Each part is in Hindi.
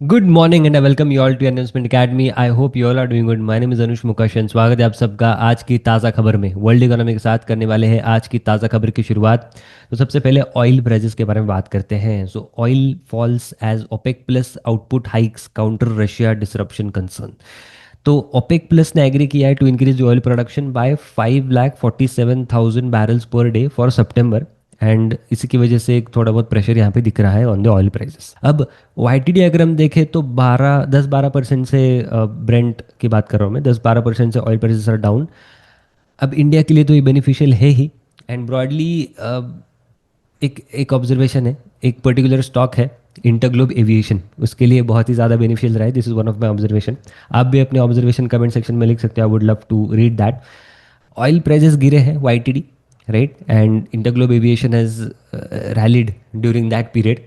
Good morning and welcome you all to announcement academy. I hope you all are doing good. My name is Anush Mukshan. स्वागत है आप सबका आज की ताज़ा खबर में। वर्ल्ड इकोनॉमी के साथ करने वाले हैं आज की ताज़ा खबर की शुरुआत। तो सबसे पहले ऑयल प्राइसेस के बारे में बात करते हैं। So oil falls as OPEC plus output hikes counter Russia disruption concern. तो ओपेक प्लस ने एग्री किया है to increase oil production by 5,47,000 barrels per day for September. And इसी की वजह से एक थोड़ा बहुत प्रेशर यहाँ पे दिख रहा है ऑन द ऑयल प्राइसेस। अब वाईटीडी अगर हम देखें तो 10-12% से ब्रेंट की बात कर रहा हूँ मैं, 10-12% से ऑयल प्राइसेस आर डाउन। अब इंडिया के लिए तो ये बेनिफिशियल है ही। एंड ब्रॉडली एक एक ऑब्जर्वेशन है, एक पर्टिकुलर स्टॉक है इंटरग्लोब एविएशन, उसके लिए बहुत ही ज़्यादा बेनिफिशियल रहा है। This is one of my observation. आप भी अपने ऑब्जर्वेशन कमेंट सेक्शन में लिख सकते हो। I would love to read that. Oil prices गिरे हैं YTD, right, and InterGlobe aviation has rallied during that period.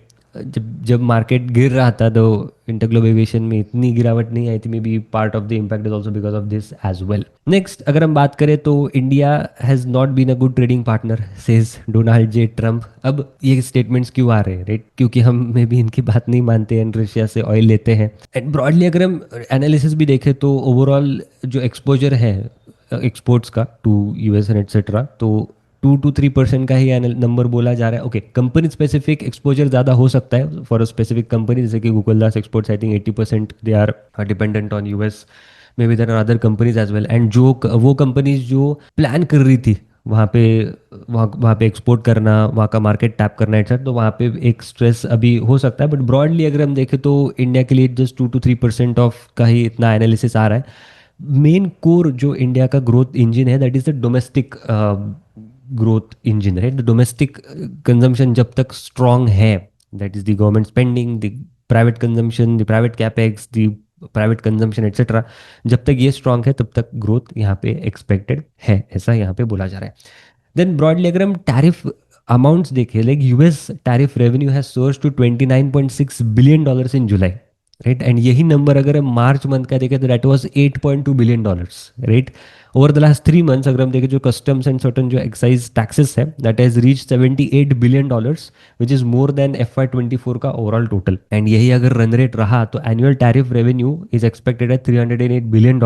जब जब मार्केट गिर रहा था तो इंटरग्लोब एविएशन में इतनी गिरावट नहीं आई थी। Maybe part of the impact is also because of this as well. Next अगर हम बात करें तो India has not been a good trading partner says Donald J Trump. अब ये स्टेटमेंट्स क्यों आ रहे हैं, राइट? क्योंकि हम मे भी इनकी बात नहीं मानते हैं, रशिया से ऑयल लेते हैं। एंड ब्रॉडली अगर हम एनालिसिस भी देखें तो ओवरऑल जो एक्सपोजर है एक्सपोर्ट्स का टू यूएस एंड एटसेट्रा, तो 2 to 3% का ही नंबर बोला जा रहा है। ओके, कंपनी स्पेसिफिक एक्सपोजर ज़्यादा हो सकता है फॉर अ स्पेसिफिक कंपनी, जैसे कि Google does exports I think 80% they are dependent on US. Maybe there are other companies as well. And जो वो कंपनीज जो प्लान कर रही थी वहाँ पे वहाँ पे एक्सपोर्ट करना, वहाँ का मार्केट टैप करना एटसेट्रा, तो वहाँ पे एक स्ट्रेस अभी हो सकता है। बट ब्रॉडली अगर हम देखें तो इंडिया के लिए जस्ट 2 to 3% ऑफ का ही इतना एनालिसिस आ रहा है। मेन कोर जो इंडिया का ग्रोथ इंजन है that is the domestic growth engine, right? Domestic consumption जब तक स्ट्रांग है, that is the government spending, the private consumption, the private capex, the private consumption etcetera, जब तक ये स्ट्रांग है तब तक ग्रोथ यहाँ पे एक्सपेक्टेड है, ऐसा यहाँ पे बोला जा रहा है। देन ब्रॉडली अगर हम टैरिफ अमाउंट्स देखें, like US tariff revenue has soared to $29.6 billion in July, right? And यही नंबर अगर हम मार्च मंथ का देखें तो that was $8.2 billion, right? Over the last 3 months अगर हम देखें जो कस्टम्स एंड सर्टन जो एक्साइज टैक्सेस है that has reach $78 billion, which is more than FY24 का ओवरऑल टोटल। एंड यही अगर रन रेट रहा तो annual tariff revenue is expected at $308 billion,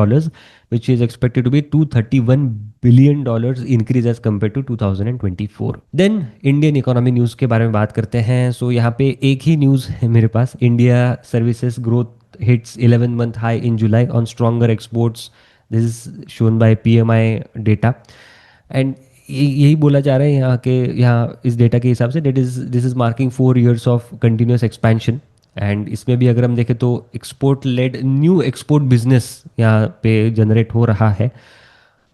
which is expected to be $231 billion increase as compared to 2024. Then Indian economy news के बारे में बात करते हैं। सो यहाँ पे एक ही न्यूज़ है मेरे पास। India services growth hits 11 month high in July on stronger exports. This is shown by PMI data. And यही बोला जा रहा है यहाँ के, यहाँ इस डेटा के हिसाब से that is this is marking 4 years of continuous expansion. And इसमें भी अगर हम देखें तो export led new export business यहाँ पे जनरेट हो रहा है।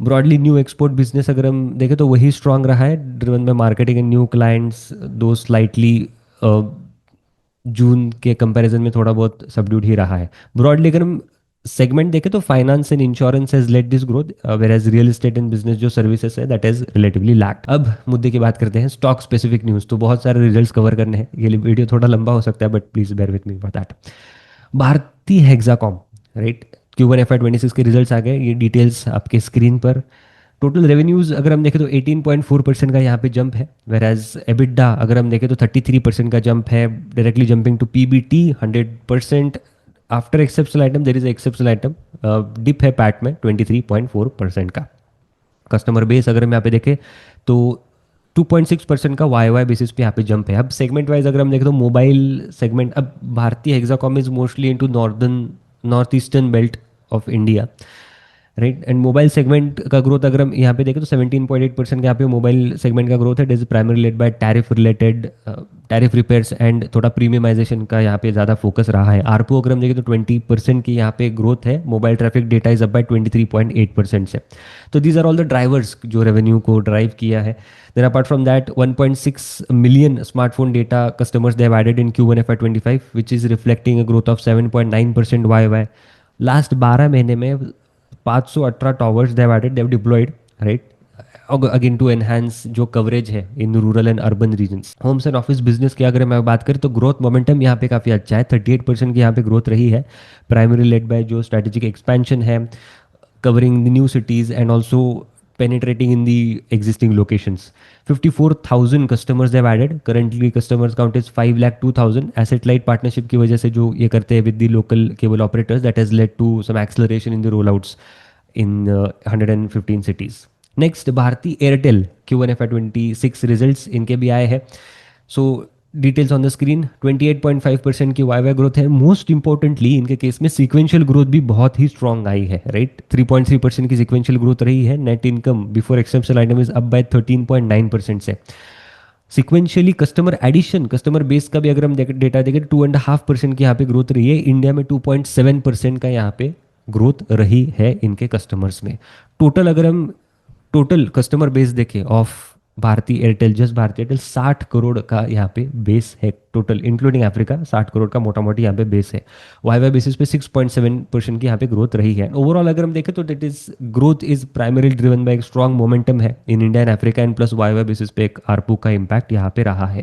ब्रॉडली न्यू एक्सपोर्ट बिजनेस अगर हम देखें तो वही स्ट्रांग रहा है, driven by marketing and new clients, दो स्लाइटली जून के कंपैरिजन में थोड़ा बहुत सबड्यूड ही रहा है। ब्रॉडली अगर हम सेगमेंट देखें तो finance and insurance has led this growth, whereas real estate and business जो सर्विसेज है दैट इज रिलेटिवली लैक्ड। अब मुद्दे की बात करते हैं स्टॉक स्पेसिफिक न्यूज़। तो बहुत सारे रिजल्ट्स कवर करने हैं, ये वीडियो थोड़ा लंबा हो सकता है but please bear with me for that. Bharti Hexacom, right, Q1 FY26 के रिजल्ट्स आ गए, ये डिटेल्स आपके स्क्रीन पर। टोटल रेवेन्यूज अगर हम देखें तो 18.4% का यहाँ पे जंप है, वेर एज एबिडा अगर हम देखें तो 33% का जंप है, directly jumping to PBT 100%। After exceptional item there is exceptional item dip है पैट में 23.4% का। कस्टमर बेस अगर हम यहाँ पे देखें तो 2.6% का YY बेसिस पे यहाँ पे जंप है। अब सेगमेंट वाइज अगर हम देखें तो मोबाइल सेगमेंट, अब भारतीय Hexacom is mostly into north eastern belt of India, right? And mobile segment का ग्रोथ अगर हम यहाँ पे देखें तो 17.8% का यहाँ पे मोबाइल सेगमेंट का ग्रोथ है। It is primary led by tariff related tariff repairs and थोड़ा प्रीमियमाइजेशन का यहाँ पे ज़्यादा फोकस रहा है। आरपू अगर हम देखें तो 20% की यहाँ पे ग्रोथ है। Mobile traffic data is up by 23.8% से। तो these are all the drivers जो रेवेन्यू को ड्राइव किया है। Then apart from that 1.6 million smartphone data customers they have added in Q1 FY25, which is reflecting a growth of 7.9% YY। Last 12 महीने में 518 towers they have added, they have deployed, right, again to enhance जो कवरेज है in rural and urban regions. Homes and office business की अगर मैं बात करें तो ग्रोथ मोमेंटम यहाँ पे काफ़ी अच्छा है, 38% की यहाँ पे ग्रोथ रही है, प्राइमरी लेड बाय जो स्ट्रेटेजिक एक्सपेंशन है covering the new cities and also penetrating in the existing locations. 54,000 customers they have added. Currently customers count is 5,02,000. Asset light partnership की वजह से जो ये करते हैं with the local cable operators, that has led to some acceleration in the rollouts in 115 cities. Next Bharti Airtel Q1 FY26 results इनके भी आए हैं. So details on the screen. 28.5% की वाई ग्रोथ है. मोस्ट इंपॉर्टेंटली इनके केस में सीक्वेंशियल ग्रोथ भी बहुत ही स्ट्रांग आई है, राइट. 3.3% की सीक्वेंशियल ग्रोथ रही है. Net income before exceptional item is up by 13.9% से. Sequentially customer addition, customer base का भी अगर हम डेटा देखें 2.5% की यहाँ पे ग्रोथ रही है. इंडिया में 2.7% का यहाँ पे ग्रोथ रही है इनके कस्टमर्स में. टोटल अगर हम टोटल कस्टमर बेस देखें ऑफ भारती एयरटेल, जस्ट भारती एयरटेल 60 करोड़ का यहाँ पे बेस है टोटल, इंक्लूडिंग अफ्रीका. 60 करोड़ का मोटा मोटी यहाँ पे बेस है. वाई बेसिस पे 6.7% की यहाँ पे ग्रोथ रही है. ओवरऑल अगर हम देखें तो that is growth is primary driven by एक स्ट्रॉन्ग मोमेंटम है in India and Africa, and plus Y basis पे एक आरपू का इम्पैक्ट यहाँ पे रहा है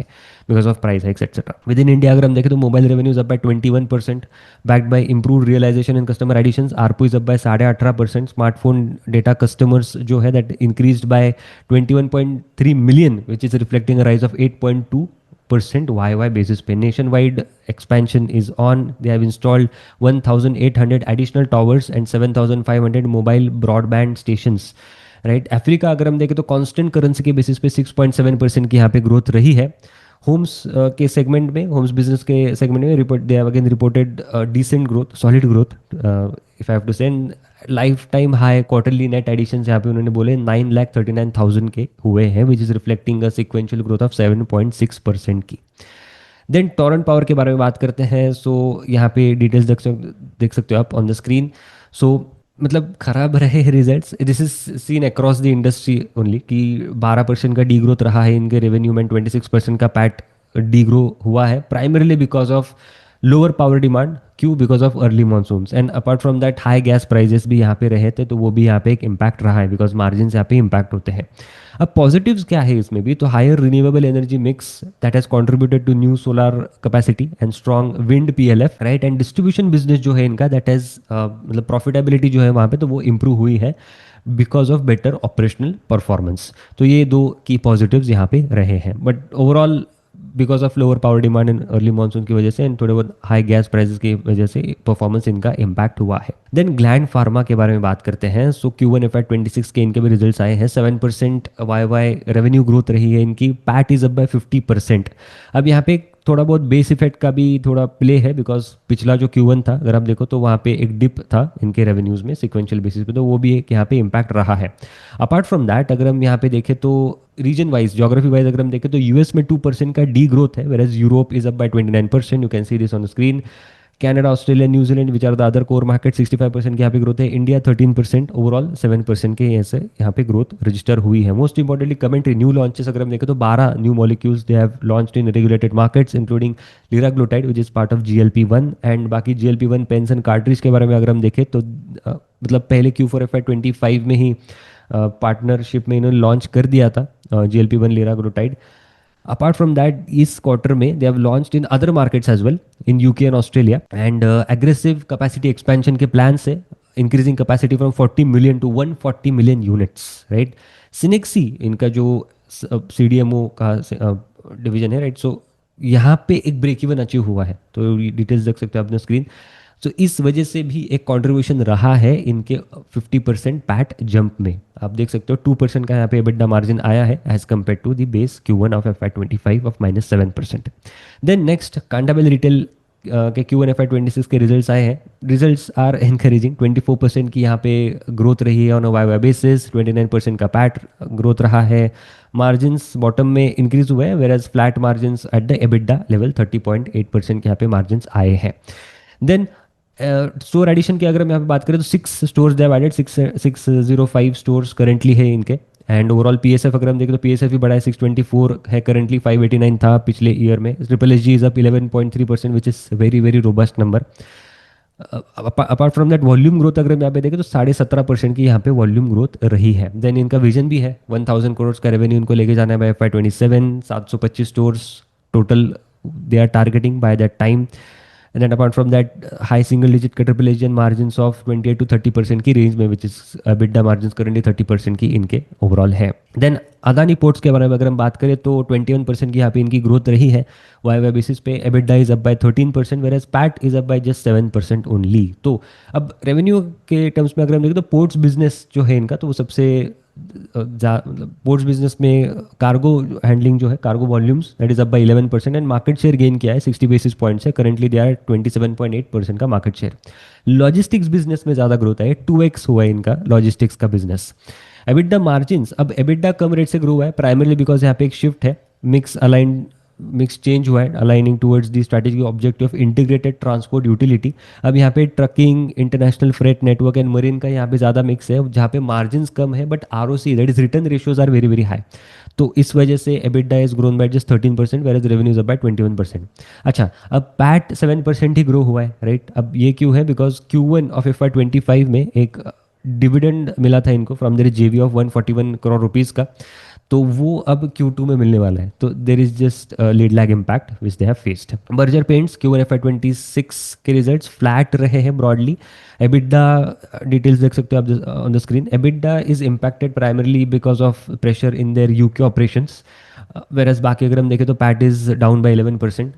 because of price hikes etcetera. Within India अगर हम देखें तो mobile revenues up by 21%, backed by improve realisation and customer additions. ARPU is up by 18.5%. Smartphone data customers जो है that increased by 21.3 million, which is reflecting a rise of 8.2% YY basis पे. Nationwide expansion is on. They have installed 1,800 additional towers and 7,500 mobile broadband stations. Right. Africa अगर हम देखें तो कांस्टेंट करेंसी के बेसिस पे 6.7% की यहाँ पे ग्रोथ रही है. होम्स के सेगमेंट में, होम्स बिजनेस के सेगमेंट में report they have again reported decent growth, solid growth if I have to say. Lifetime high quarterly net addition यहाँ पे उन्होंने बोले 9,39,000 के हुए हैं, which is reflecting a sequential growth of 7.6% की. देन टोरेंट पावर के बारे में बात करते हैं. सो यहाँ पे डिटेल्स देख सकते हो आप ऑन द स्क्रीन. सो मतलब खराब रहे results. This is seen across the industry only कि 12% का डी ग्रोथ रहा है इनके रेवेन्यू में. 26% का पैट डी ग्रो हुआ है, primarily because of lower power demand. क्यों? Because of early monsoons. And apart from that high gas prices भी यहाँ पे रहे थे, तो वो भी यहाँ पे एक इम्पैक्ट रहा है बिकॉज मार्जिन यहाँ पे इम्पैक्ट होते हैं. अब पॉजिटिव्स क्या है इसमें भी? तो higher renewable energy mix that has contributed to new solar capacity and strong wind PLF, right. And distribution business जो है इनका दैट हैज मतलब प्रॉफिटेबिलिटी जो है वहाँ पे तो वो इंप्रूव हुई है because of better operational performance. तो ये दो की पॉजिटिव्स यहाँ पे रहे हैं. But overall because of lower power demand in early monsoon की वजह से एंड थोड़े बहुत हाई गैस प्राइसेस की वजह से परफॉर्मेंस इनका इम्पैक्ट हुआ है. देन ग्लैंड फार्मा के बारे में बात करते हैं. सो Q1 FY26 के इनके भी रिजल्ट्स आए हैं. 7% YY रेवेन्यू ग्रोथ रही है इनकी. PAT is up bye 50%. अब यहाँ पे थोड़ा बहुत बेस इफेक्ट का भी थोड़ा प्ले है बिकॉज पिछला जो Q1 था अगर आप देखो तो वहाँ पे एक डिप था इनके रेवेन्यूज़ में सिक्वेंशियल बेसिस पे, तो वो भी एक यहाँ पे इम्पैक्ट रहा है. अपार्ट फ्रॉम दैट अगर हम यहाँ पे देखें तो रीजन वाइज, ज्योग्राफी वाइज अगर हम देखें तो यूएस में 2% का डी ग्रोथ है, whereas Europe is up by 29%. You can see this on the screen. Canada, Australia, New Zealand which are the other core market 65% की यहाँ पे ग्रोथ है. इंडिया 13%, ओवरऑल 7% के ऐसे यहाँ पे ग्रोथ रजिस्टर हुई है. Most importantly commentary, new launches अगर हम देखें तो 12 new molecules they have launched in regulated markets including liraglutide which is part of GLP-1. And बाकी GLP-1 पेन्स एंड कार्ट्रिज के बारे में अगर हम देखें तो मतलब पहले Q4 FY25 में ही पार्टनरशिप में इन्होंने लॉन्च कर दिया था GLP-1 liraglutide. Apart from that, इस क्वार्टर में they have launched in other markets as well in UK and Australia, and aggressive capacity expansion के plans से increasing capacity from 40 million to 140 million units, right? Cenexi इनका जो CDMO का डिवीजन है, राइट. सो यहाँ पे एक ब्रेक इवन अचीव हुआ है, तो डिटेल्स देख सकते हो अपने स्क्रीन. सो इस वजह से भी एक कंट्रीब्यूशन रहा है इनके 50% पैट जंप में. आप देख सकते हो 2% का यहाँ पे EBITDA मार्जिन आया है as compared to the base Q1 of FY25 of -7%. Then next कांडाबेल रिटेल के Q1 FY26 के रिजल्ट्स आए हैं. Results are encouraging. 24% की यहाँ पे ग्रोथ रही है ऑन अ YY बेसिस. 29% का पैट ग्रोथ रहा है. मार्जिन्स बॉटम में इंक्रीज हुए हैं, whereas flat margins at the EBITDA level 30.8% के यहाँ पे मार्जिन्स आए हैं. देन स्टोर एडिशन की अगर हम यहाँ पे बात करें तो 6 stores they have added. 605 stores currently है इनके. एंड ओवरऑल PSF अगर हम देखें तो PSF भी बढ़ा है, 624 है करेंटली, 589 था पिछले ईयर में. SSSG is up 11.3% which is very very robust number. Apart from that volume growth अगर हम यहाँ पे देखें तो 17.5% की यहाँ पे वॉल्यूम ग्रोथ रही है. देन इनका विजन भी है 1000 करोड़ का रेवेन्यू इनको लेके जाना है by FY27. 725 stores total they are targeting by that time. And then apart from that high single digit capitalisation margins of 28 to 30% की रेंज में, which is EBITDA margins currently 30% की इनके ओवरऑल है। देन अदानी पोर्ट्स के बारे में अगर हम बात करें तो 21% की यहाँ पे इनकी ग्रोथ रही है वाई वाई बेसिस पे। EBITDA is up by 13%, whereas PAT is up by just 7% only. तो अब रेवेन्यू के टर्म्स में अगर हम देखें तो पोर्ट्स बिजनेस जो है इनका, तो वो सबसे मतलब पोर्ट्स बिजनेस में कार्गो हैंडलिंग जो है, cargo volumes that is up bye 11% and market share gain किया है 60 बेसिस पॉइंट्स है। करेंटली दे आर 27.8% का मार्केट शेयर। लॉजिस्टिक्स बिजनेस में ज़्यादा ग्रोथ है, 2x हुआ है इनका लॉजिस्टिक्स का बिजनेस। EBITDA मार्जिन्स, अब EBITDA कम रेट से ग्रो हुआ है प्राइमरली बिकॉज यहाँ पे एक शिफ्ट है, मिक्स चेंज हुआ है aligning towards the strategic objective of integrated transport utility. अब यहाँ पे trucking, international freight network and marine का यहाँ पे ज़्यादा मिक्स है, जहाँ पे मार्जिन्स कम है but ROC that is return ratios are very very high. तो इस वजह से EBITDA is grown by just 13%, whereas revenues up by 21%। अच्छा, अब पैट 7% ही ग्रो हुआ है, राइट। अब ये क्यों है, बिकॉज Q1 ऑफ FY25 में एक डिविडेंड मिला था इनको from their JV of 141 crore rupees का, तो वो अब Q2 में मिलने वाला है। तो there is just lead lag impact which they have faced. Berger paints Q1 FY26 के रिजल्ट्स फ्लैट रहे हैं ब्रॉडली। EBITDA डिटेल्स देख सकते हो आप on the screen. EBITDA is impacted primarily because of pressure in their UK operations, whereas बाकी अगर हम देखें तो PAT is down by 11%।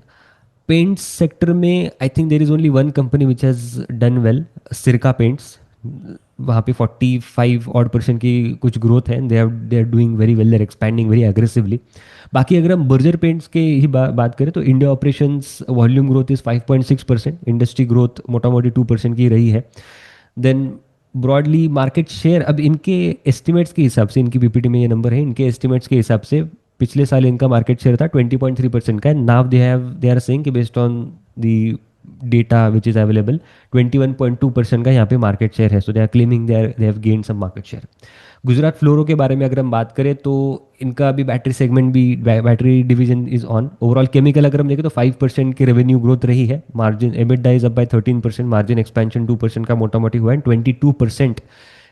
Paints sector में I think there is only one company which has done well, सिरका पेंट्स। वहाँ पे 45% की कुछ ग्रोथ है, they are doing very well, they are expanding very aggressively. बाकी अगर हम बर्जर पेंट्स के ही बात करें तो India operations volume growth is 5.6%, industry growth मोटा मोटी 2% की रही है। देन ब्रॉडली मार्केट शेयर, अब इनके एस्टिमेट्स के हिसाब से, इनकी PPT में ये नंबर है, इनके एस्टिमेट्स के हिसाब से पिछले साल इनका मार्केट शेयर था 20.3% का। नाउ दे आर सेइंग कि based on the data which is available 21.2% का यहाँ पे मार्केट शेयर है। So they are claiming they have gained some market share. Gujarat Fluoro के बारे में अगर हम बात करें तो इनका अभी बैटरी सेगमेंट भी, battery division is on. Overall chemical अगर हम देखें तो 5% की रेवेन्यू ग्रोथ रही है। Margin EBITDA is up by 13%, margin expansion 2% का मोटा मोटी हुआ है। 22%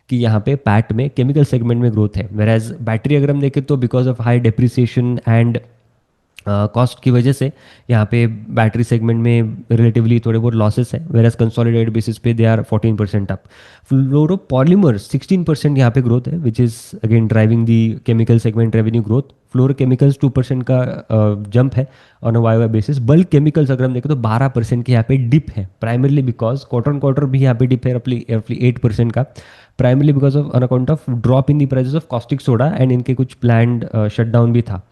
कि यहाँ पे पैट में केमिकल सेगमेंट में ग्रोथ है। वेराज बैटरी अगर हम देखें तो because of high depreciation and cost की वजह से यहाँ पे बैटरी सेगमेंट में रिलेटिवली थोड़े बहुत लॉसेस है, वेरएज कंसोलिडेटेड बेसिस पे दे आर 14% अप। फ्लोरोपॉलीमर्स 16% यहाँ पे ग्रोथ है, which is again driving the chemical segment revenue growth. Fluorochemicals 2% का जंप है on a Y basis. Bulk chemicals अगर हम देखें तो 12% के यहाँ पे डिप है, प्राइमरली बिकॉज क्वार्टर भी यहाँ पे डिप है रफली 8% का, primarily because of on account of drop in the prices of caustic soda and इनके कुछ प्लान्ड शटडाउन भी था।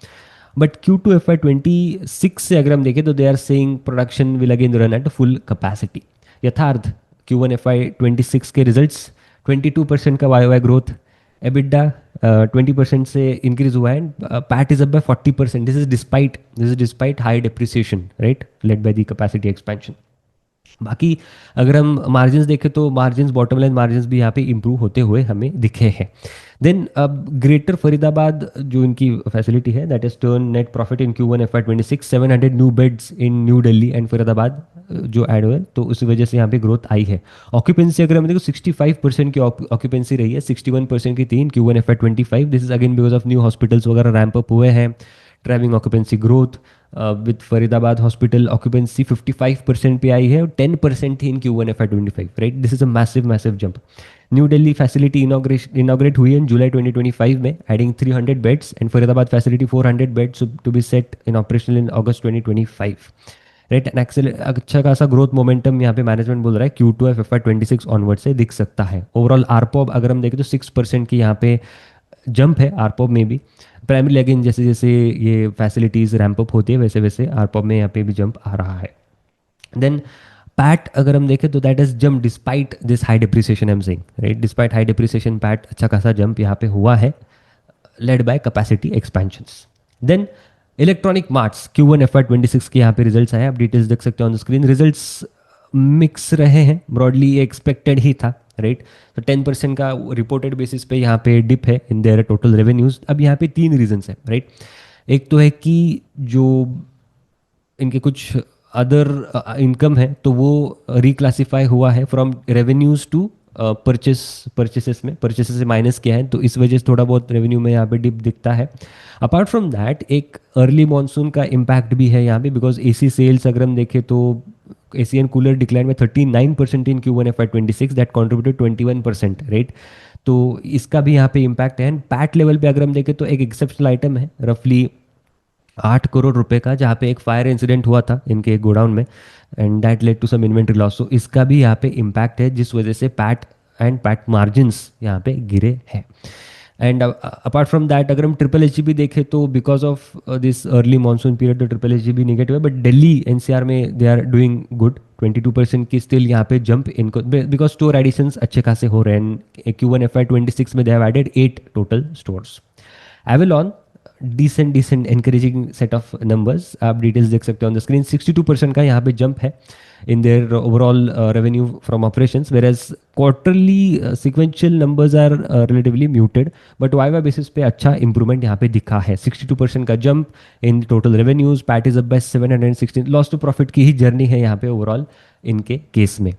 बट Q2 FY26 से अगर हम देखें तो they are saying production will again run at full capacity. Yatharth Q1 FY26 के रिजल्ट्स 22% का YOY ग्रोथ, EBITDA 20% से इंक्रीज हुआ है, PAT is up bye 40%। This is despite high depreciation, right, led by the capacity expansion. बाकी अगर हम मार्जिन्स देखें तो मार्जिन्स, बॉटम लाइन मार्जिन्स भी यहाँ पे इंप्रूव होते हुए हमें दिखे हैं। देन अब ग्रेटर फरीदाबाद जो इनकी फैसिलिटी है, that is turn net profit in Q1 FY26, 700 new beds in new Delhi and Faridabad जो ऐड हुए, तो उस वजह से यहाँ पे ग्रोथ आई है। ऑक्यूपेंसी अगर हम देखो 65% की ऑक्यूपेंसी रही है, 61% की थी in Q1 FY25। This is again because of new hospitals वगैरह रैंप अप हुए हैं, driving occupancy growth. With Faridabad hospital occupancy 55% पे आई है और 10% थी in Q1 FY25, right. This is a massive jump. New Delhi facility inaugurate हुई in जुलाई 2025 में, adding 300 beds and Faridabad facility 400 beds to be set in operational in August 2025, right. अच्छा खासा ग्रोथ मोमेंटम यहाँ पे मैनेजमेंट बोल रहा है Q2 FY26 ऑनवर्ड से दिख सकता है। ओवरऑल आरपॉब अगर हम देखें तो 6% की यहाँ पे जंप है आरपॉब में भी, प्राइमरी अगेन जैसे जैसे ये फैसिलिटीज़ रैंप अप होती है वैसे वैसे आरपॉब में यहाँ पे भी जंप आ रहा है। देन पैट अगर हम देखें तो that is jump despite this high depreciation, I am saying, right, despite high depreciation PAT अच्छा खासा जंप यहाँ पे हुआ है, led by capacity expansions. Then electronic marts Q1 FY26 के यहाँ पे रिजल्ट्स आए, आप डिटेल्स देख सकते हो on the screen. Results mix रहे हैं, ब्रॉडली ये एक्सपेक्टेड ही था, राइट। तो 10% का रिपोर्टेड बेसिस पे यहाँ पे डिप है इन देयर टोटल रेवेन्यूज। अब यहाँ पे 3 रीजंस है, राइट। एक तो है कि जो इनके कुछ अदर इनकम है तो वो रिक्लासीफाई हुआ है फ्रॉम रेवेन्यूज टू परचेसेस से माइनस किया है, तो इस वजह से थोड़ा बहुत रेवेन्यू में यहाँ पे डिप दिखता है। अपार्ट फ्रॉम दैट एक अर्ली मॉनसून का इम्पैक्ट भी है यहाँ पे, बिकॉज AC सेल्स अगर हम देखें तो एसी एंड कूलर डिक्लाइन में 39% इन Q1 FY26 that contributed 21%, right. तो इसका भी यहाँ पे इम्पैक्ट है। एंड पैट लेवल पे अगर हम देखें तो एक एक्सेप्शनल आइटम है रफली 8 करोड़ रुपए का, जहाँ पे एक फायर इंसिडेंट हुआ था इनके गोडाउन में and that led to some inventory loss. तो इसका भी यहाँ पे इम्पैक्ट है, जिस वजह से पैट एंड पैट मार्जिन्स यहाँ पे गिरे हैं। एंड अपार्ट फ्रॉम दैट अगर हम ट्रिपल एच भी देखें तो because of this early monsoon period तो ट्रिपल एच भी निगेटिव है, बट दिल्ली एनसीआर में दे आर डूइंग गुड। 22% की स्टिल यहाँ पे जंप इनको, बिकॉज स्टोर एडिशंस अच्छे खासे हो रहे हैं। Q1 FY26 में they have added 8 total stores. Avalon decent encouraging set of numbers, आप डिटेल्स देख सकते हो ऑन द स्क्रीन। 62% का यहाँ पे जंप है in their overall revenue from operations, whereas quarterly sequential numbers are relatively muted, but YY basis पे अच्छा improvement यहाँ पे दिखा है। 62% का jump in total revenues, PAT is up by 716, loss to profit की ही जर्नी है यहाँ पे ओवरऑल इनके केस में।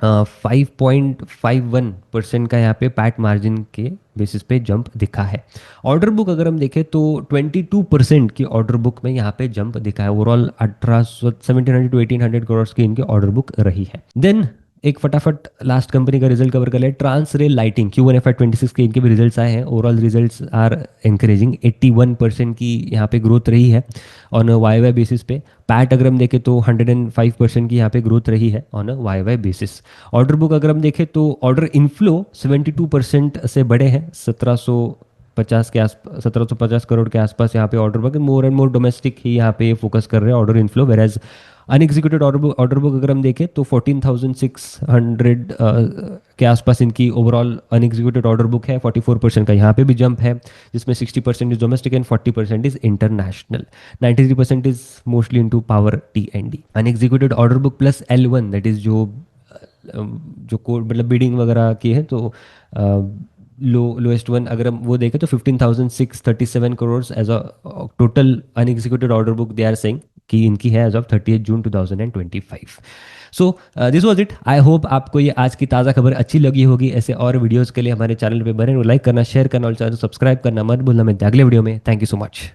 5.51% का यहाँ पे पैट मार्जिन के बेसिस पे जंप दिखा है। ऑर्डर बुक अगर हम देखें तो 22% की ऑर्डर बुक में यहाँ पे जंप दिखा है। ओवरऑल 1700 to 1800 करोड़ की इनकी ऑर्डर बुक रही है। देन एक फटाफट लास्ट कंपनी का रिजल्ट कवर कर ले, trans rail lighting. Q1 FY26 के इनके भी रिजल्ट्स आए हैं। Overall results are encouraging. 81% की यहाँ पे ग्रोथ रही है ऑन अ वाई बेसिस पे। पैट अगर हम देखें तो 105% की यहाँ पे ग्रोथ रही है on a Y basis. Order book अगर हम देखें तो ऑर्डर इनफ्लो 72% से बढ़े हैं। 1750 करोड़ के आसपास यहाँ पे order book, more and more domestic ही यहाँ पे फोकस कर रहे हैं order inflow. Whereas unexecuted order book अगर हम देखें तो 14,600 के आसपास इनकी ओवरऑल अनएग्जीक्यूटेड ऑर्डर बुक है। 44% का यहाँ पे भी जंप है, जिसमें 60% is domestic and 40% is international. 93% is mostly into power T&D। Unexecuted order book plus L1 that is जो कोड मतलब बिडिंग वगैरह की है, तो लोएस्ट वन अगर हम वो देखें तो 15,637 crore as a total unexecuted order book they are saying कि इनकी है as of 30 June 2025। So this was it. I hope आपको ये आज की ताज़ा खबर अच्छी लगी होगी। ऐसे और वीडियोज़ के लिए हमारे चैनल पे बने लाइक करना, शेयर करना और चैनल सब्सक्राइब करना मत भूलना। मैं अगले वीडियो में, थैंक यू सो मच।